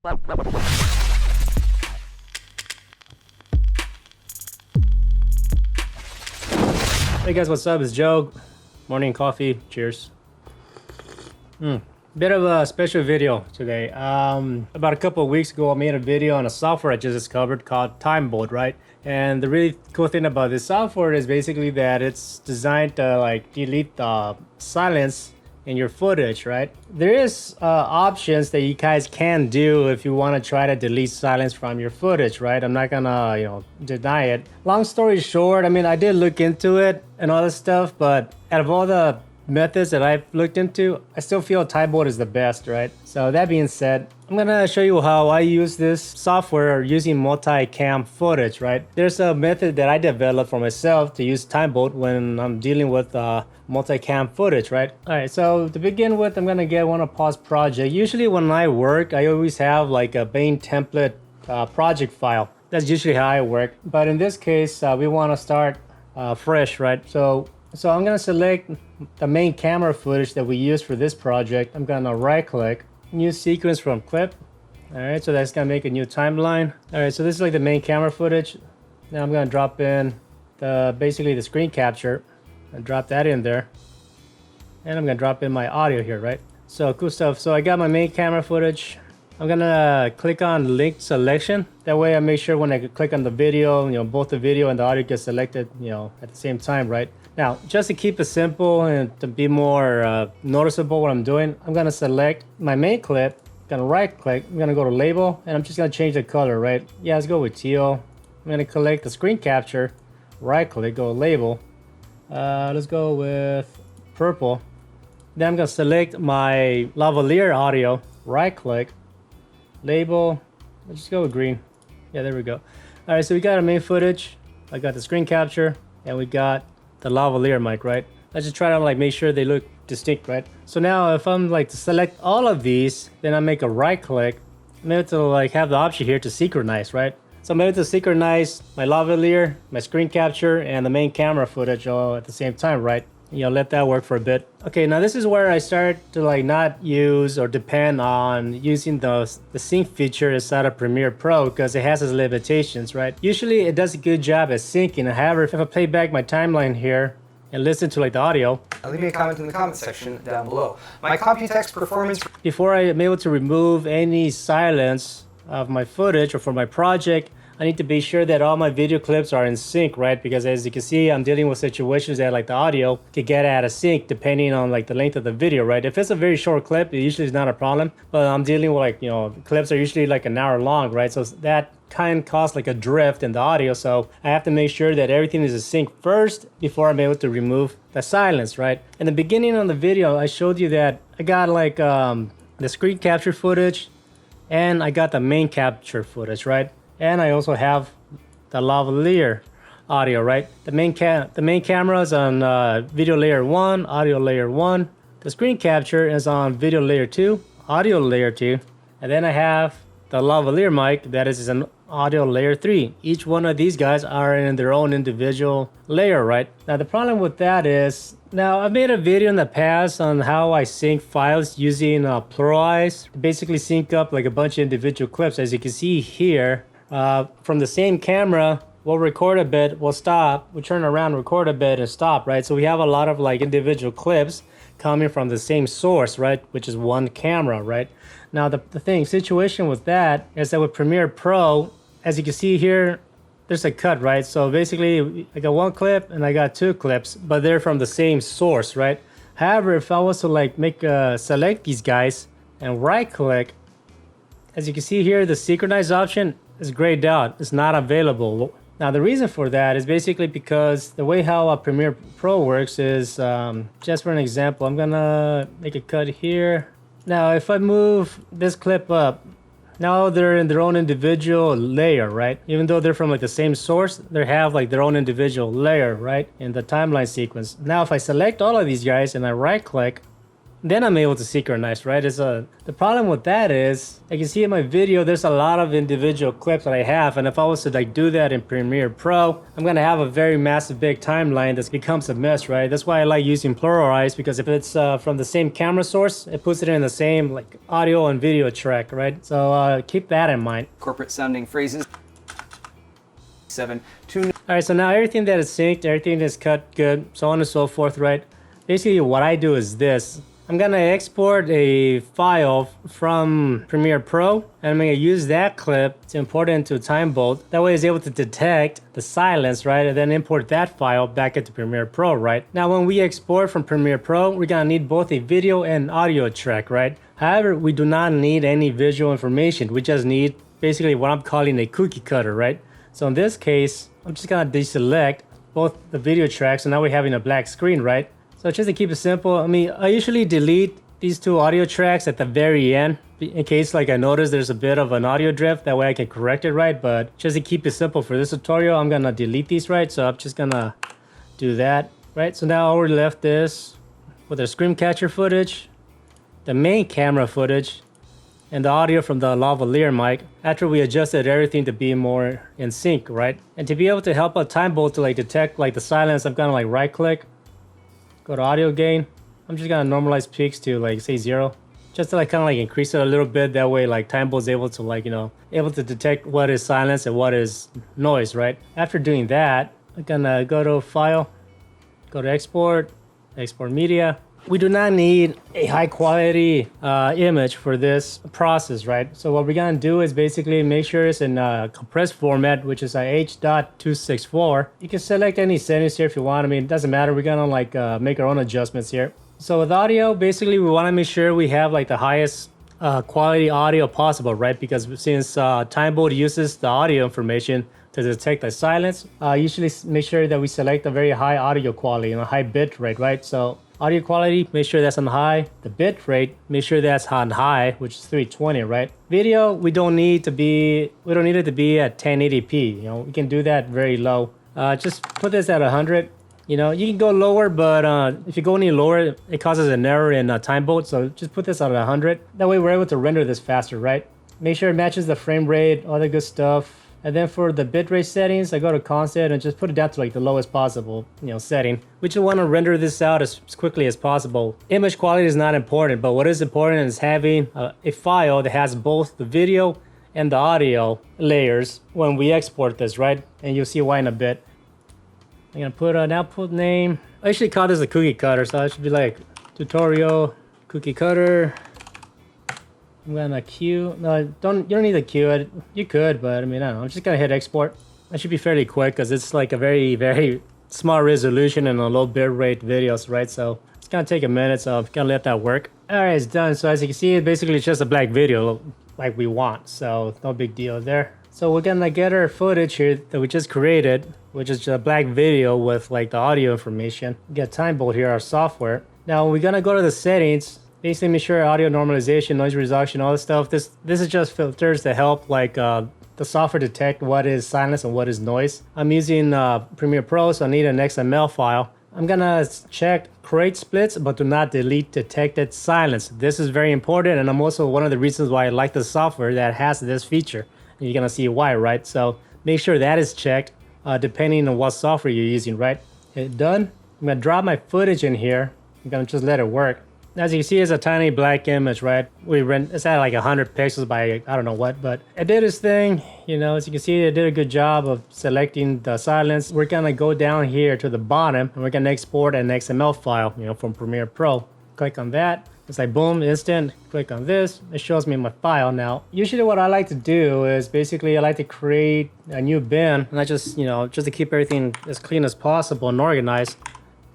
Hey guys, what's up? It's Joe. Morning coffee. Cheers. Bit of a special video today. About a couple of weeks ago, I made a video on a software I just discovered called TimeBolt, right? And the really cool thing about this software is basically that it's designed to like delete the silence in your footage, right? There is options that you guys can do if you want to try to delete silence from your footage, right? I'm not gonna, deny it. Long story short, I mean, I did look into it and all this stuff, but out of all the methods that I've looked into, I still feel TimeBolt is the best, right? So that being said, I'm gonna show you how I use this software using multi-cam footage, right? There's a method that I developed for myself to use TimeBolt when I'm dealing with multi-cam footage, right? All right, so to begin with, I'm gonna get one of pause project. Usually when I work, I always have like a main template project file. That's usually how I work. But in this case, we wanna start fresh, right? So I'm gonna select the main camera footage that we use for this project. I'm gonna right click, new sequence from clip. All right, so that's gonna make a new timeline. All right, so this is like the main camera footage. Now I'm gonna drop in basically the screen capture and drop that in there. And I'm gonna drop in my audio here, right? So cool stuff. So I got my main camera footage. I'm gonna click on link selection. That way I make sure when I click on the video, both the video and the audio get selected, at the same time, right? Now, just to keep it simple and to be more noticeable what I'm doing, I'm gonna select my main clip, gonna right click, I'm gonna go to label, and I'm just gonna change the color, right? Yeah, let's go with teal. I'm gonna select the screen capture, right click, go label. Let's go with purple. Then I'm gonna select my lavalier audio, right click, label, let's just go with green. Yeah, there we go. All right, so we got our main footage. I got the screen capture, and we got the lavalier mic, right? Let's just try to like make sure they look distinct, right? So now if I'm like to select all of these, then I make a right click. I'm able to like have the option here to synchronize, right? So I'm able to synchronize my lavalier, my screen capture, and the main camera footage all at the same time, right? Let that work for a bit. Okay, now this is where I start to like not use or depend on using the sync feature inside of Premiere Pro because it has its limitations, right? Usually it does a good job at syncing. However, if I play back my timeline here and listen to like the audio. Leave me a comment in the comment section down below. My Computex performance. Before I am able to remove any silence of my footage or for my project, I need to be sure that all my video clips are in sync, right? Because as you can see, I'm dealing with situations that like the audio could get out of sync depending on like the length of the video, right? If it's a very short clip, it usually is not a problem. But I'm dealing with like, clips are usually like an hour long, right? So that kind of causes like a drift in the audio. So I have to make sure that everything is in sync first before I'm able to remove the silence, right? In the beginning of the video, I showed you that I got like the screen capture footage and I got the main capture footage, right? And I also have the lavalier audio, right? The main camera is on video layer 1, audio layer 1. The screen capture is on video layer 2, audio layer 2. And then I have the lavalier mic that is an audio layer 3. Each one of these guys are in their own individual layer, right? Now the problem with that is, now I've made a video in the past on how I sync files using Pluralize. Basically sync up like a bunch of individual clips. As you can see here, from the same camera, we'll record a bit, we'll stop, we'll turn around, record a bit, and stop, right? So we have a lot of like individual clips coming from the same source, right? Which is one camera, right? Now the situation with that is that with Premiere Pro, as you can see here, there's a cut, right? So basically I got one clip and I got two clips, but they're from the same source, right? However, if I was to like select these guys and right click, as you can see here, the synchronize option is grayed out. It's not available. Now the reason for that is basically because the way how Premiere Pro works is, just for an example, I'm gonna make a cut here. Now if I move this clip up, now they're in their own individual layer, right? Even though they're from like the same source, they have like their own individual layer, right? In the timeline sequence. Now if I select all of these guys and I right click, then I'm able to synchronize, right? The problem with that is, I can see in my video, there's a lot of individual clips that I have, and if I was to like do that in Premiere Pro, I'm gonna have a very massive big timeline that becomes a mess, right? That's why I like using pluralize, because if it's from the same camera source, it puts it in the same like audio and video track, right? So keep that in mind. Corporate sounding phrases. 7. 2. All right, so now everything that is synced, everything is cut good, so on and so forth, right? Basically what I do is this. I'm gonna export a file from Premiere Pro, and I'm gonna use that clip to import it into TimeBolt. That way it's able to detect the silence, right? And then import that file back into Premiere Pro, right? Now when we export from Premiere Pro, we're gonna need both a video and audio track, right? However, we do not need any visual information. We just need basically what I'm calling a cookie cutter, right? So in this case, I'm just gonna deselect both the video tracks, and now we're having a black screen, right? So just to keep it simple, I usually delete these two audio tracks at the very end in case like I notice there's a bit of an audio drift. That way I can correct it, right? But just to keep it simple for this tutorial, I'm gonna delete these, right? So I'm just gonna do that, right? So now all we're left is with the screen catcher footage, the main camera footage, and the audio from the lavalier mic after we adjusted everything to be more in sync, right? And to be able to help a TimeBolt to like detect like the silence, I'm gonna like right click, go to audio gain. I'm just gonna normalize peaks to like say 0, just to like kind of like increase it a little bit. That way like TimeBolt's able to like, able to detect what is silence and what is noise, right? After doing that, I'm gonna go to file, go to export media. We do not need a high quality image for this process, right? So what we're gonna do is basically make sure it's in compressed format, which is a H.264. You can select any settings here if you want. It doesn't matter. We're gonna like make our own adjustments here. So with audio, basically we wanna make sure we have like the highest quality audio possible, right? Because since TimeBolt uses the audio information to detect the silence, usually make sure that we select a very high audio quality and a high bit rate, right? So audio quality, make sure that's on high. The bit rate, make sure that's on high, which is 320, right? Video, we don't need it to be at 1080p. We can do that very low. Just put this at 100. You can go lower, but if you go any lower, it causes an error in TimeBolt. So just put this at 100. That way we're able to render this faster, right? Make sure it matches the frame rate, all the good stuff. And then for the bitrate settings, I go to constant and just put it down to like the lowest possible, setting. We just want to render this out as quickly as possible. Image quality is not important, but what is important is having a file that has both the video and the audio layers when we export this, right? And you'll see why in a bit. I'm gonna put an output name. I actually call this a cookie cutter, so it should be like tutorial cookie cutter. I'm gonna queue. No, you don't need to queue it. You could, but I don't know. I'm just gonna hit export. That should be fairly quick because it's like a very, very small resolution and a low bitrate videos, right? So it's gonna take a minute, so I'm gonna let that work. All right, it's done. So as you can see, basically it's just a black video like we want. So no big deal there. So we're gonna get our footage here that we just created, which is just a black video with like the audio information. We get TimeBolt here, our software. Now we're gonna go to the settings. Basically make sure audio normalization, noise reduction, all this stuff. This is just filters to help like the software detect what is silence and what is noise. I'm using Premiere Pro, so I need an XML file. I'm gonna check create splits, but do not delete detected silence. This is very important, and I'm also one of the reasons why I like the software that has this feature. And you're gonna see why, right? So make sure that is checked depending on what software you're using, right? Hit done. I'm gonna drop my footage in here. I'm gonna just let it work. As you can see, it's a tiny black image, right? It's at like 100 pixels by I don't know what, but it did its thing. As you can see, it did a good job of selecting the silence. We're gonna go down here to the bottom and we're gonna export an XML file, from Premiere Pro. Click on that. It's like boom, instant. Click on this. It shows me my file now. Usually what I like to do is basically I like to create a new bin, and I just, just to keep everything as clean as possible and organized.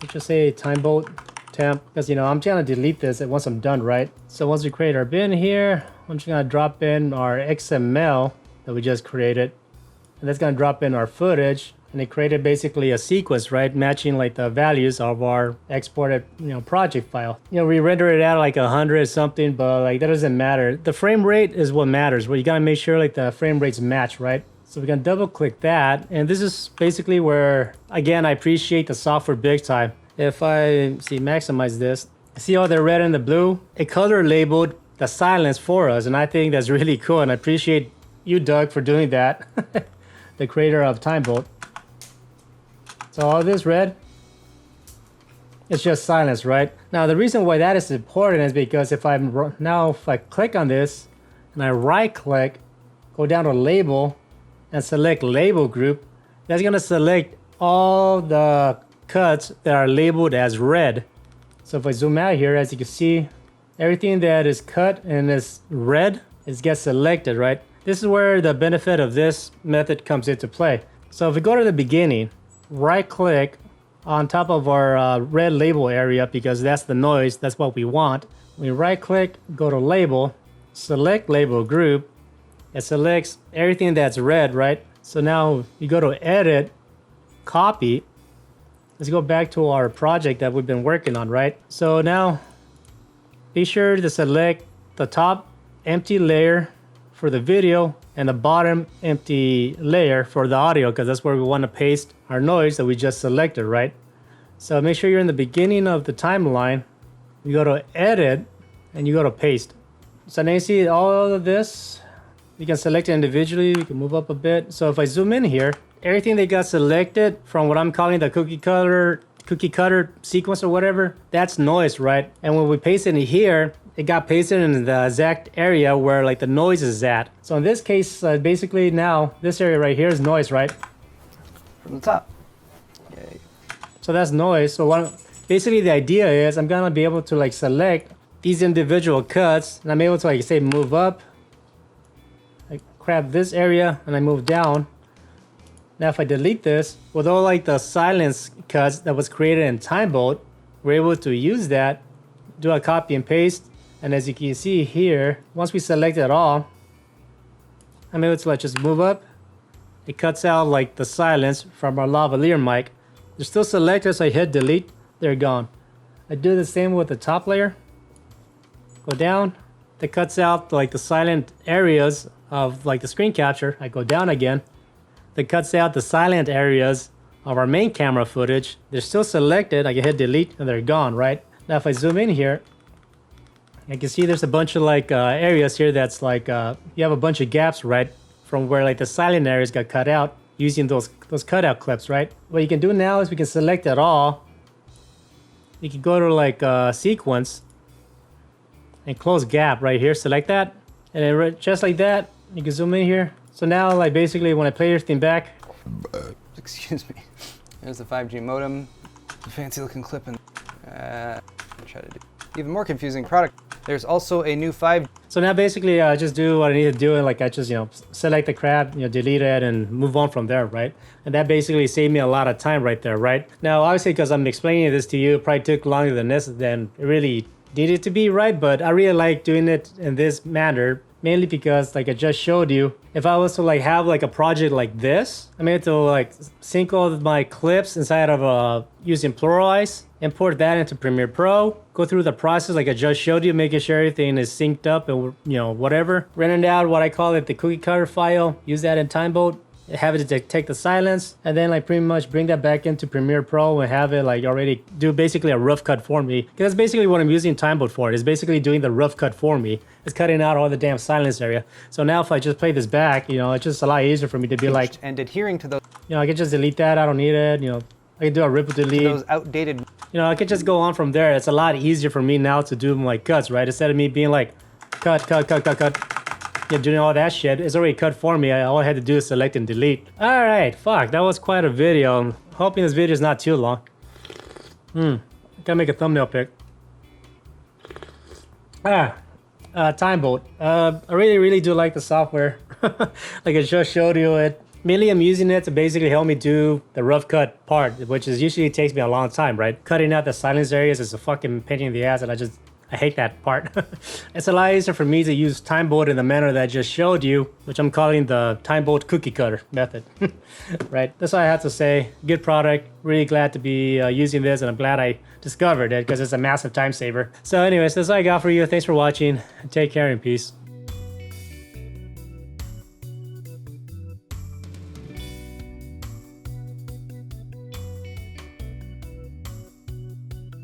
Let's just say TimeBolt temp, because I'm trying to delete this once I'm done, right? So once we create our bin here, I'm just gonna drop in our XML that we just created, and that's gonna drop in our footage, and it created basically a sequence, right, matching like the values of our exported project file. We render it out like 100 something, but like that doesn't matter. The frame rate is what matters. Well, you gotta make sure like the frame rates match, right? So we're gonna double click that, and this is basically where, again, I appreciate the software big time. If I maximize this, See all the red and the blue? It color labeled the silence for us, and I think that's really cool, and I appreciate you, Doug, for doing that. The creator of TimeBolt. So all this red, it's just silence, right? Now the reason why that is important is because if I click on this and I right click, go down to label and select label group, that's gonna select all the cuts that are labeled as red. So if I zoom out here, as you can see, everything that is cut and is red gets selected, right? This is where the benefit of this method comes into play. So if we go to the beginning, right click on top of our red label area, because that's the noise, that's what we want. We right click, go to label, select label group. It selects everything that's red, right? So now you go to edit, copy. Let's go back to our project that we've been working on, right? So now be sure to select the top empty layer for the video and the bottom empty layer for the audio, because that's where we want to paste our noise that we just selected, right? So make sure you're in the beginning of the timeline. You go to edit and you go to paste. So now you see all of this. You can select it individually. You can move up a bit. So if I zoom in here, everything that got selected from what I'm calling the cookie cutter sequence or whatever, that's noise, right? And when we paste it in here, it got pasted in the exact area where like the noise is at. So in this case, basically now this area right here is noise, right? From the top. Yay. So that's noise. So basically the idea is I'm gonna be able to like select these individual cuts, and I'm able to like say move up. I grab this area and I move down. Now if I delete this, with all like the silence cuts that was created in TimeBolt, we're able to use that, do a copy and paste. And as you can see here, once we select it all, I'm able to like just move up. It cuts out like the silence from our lavalier mic. They're still selected, so I hit delete, they're gone. I do the same with the top layer. Go down, that cuts out like the silent areas of like the screen capture. I go down again. That cuts out the silent areas of our main camera footage. They're still selected. I can hit delete and they're gone, right? Now if I zoom in here, you can see there's a bunch of like areas here that's like you have a bunch of gaps, right, from where like the silent areas got cut out using those cutout clips, right? What you can do now is we can select it all. You can go to like sequence and close gap right here. Select that, and then just like that, you can zoom in here. So now, like basically, when I play everything back, Excuse me. There's the 5G modem. The fancy looking clip and try to do even more confusing product. There's also a new 5G. So now basically I just do what I need to do, and like I just select the crap, delete it and move on from there, right? And that basically saved me a lot of time right there, right? Now obviously because I'm explaining this to you, it probably took longer than this than it really needed to be, right? But I really like doing it in this manner, mainly because like I just showed you, if I was to like have like a project like this, I'm able to like sync all of my clips inside of using Pluralize, import that into Premiere Pro, go through the process like I just showed you, making sure everything is synced up and whatever. Render out what I call it the cookie cutter file, use that in TimeBolt, have it detect the silence, and then like pretty much bring that back into Premiere Pro and have it like already do basically a rough cut for me. Because that's basically what I'm using TimeBolt for. It's basically doing the rough cut for me. It's cutting out all the damn silence area. So now if I just play this back, it's just a lot easier for me to be like, and adhering to those. I can just delete that. I don't need it. I can do a rip delete. Those outdated. I can just go on from there. It's a lot easier for me now to do my cuts, right? Instead of me being like, cut. Doing all that shit, it's already cut for me. All I had to do is select and delete. All right, fuck, that was quite a video. I'm hoping this video is not too long. Gotta make a thumbnail pic. TimeBolt. I really do like the software. Like I just showed you it. Mainly I'm using it to basically help me do the rough cut part, which is usually takes me a long time, right? Cutting out the silence areas is a fucking pain in the ass, and I hate that part. It's a lot easier for me to use TimeBolt in the manner that I just showed you, which I'm calling the TimeBolt cookie cutter method. Right? That's all I have to say. Good product. Really glad to be using this, and I'm glad I discovered it because it's a massive time saver. So anyways, that's all I got for you. Thanks for watching. Take care and peace.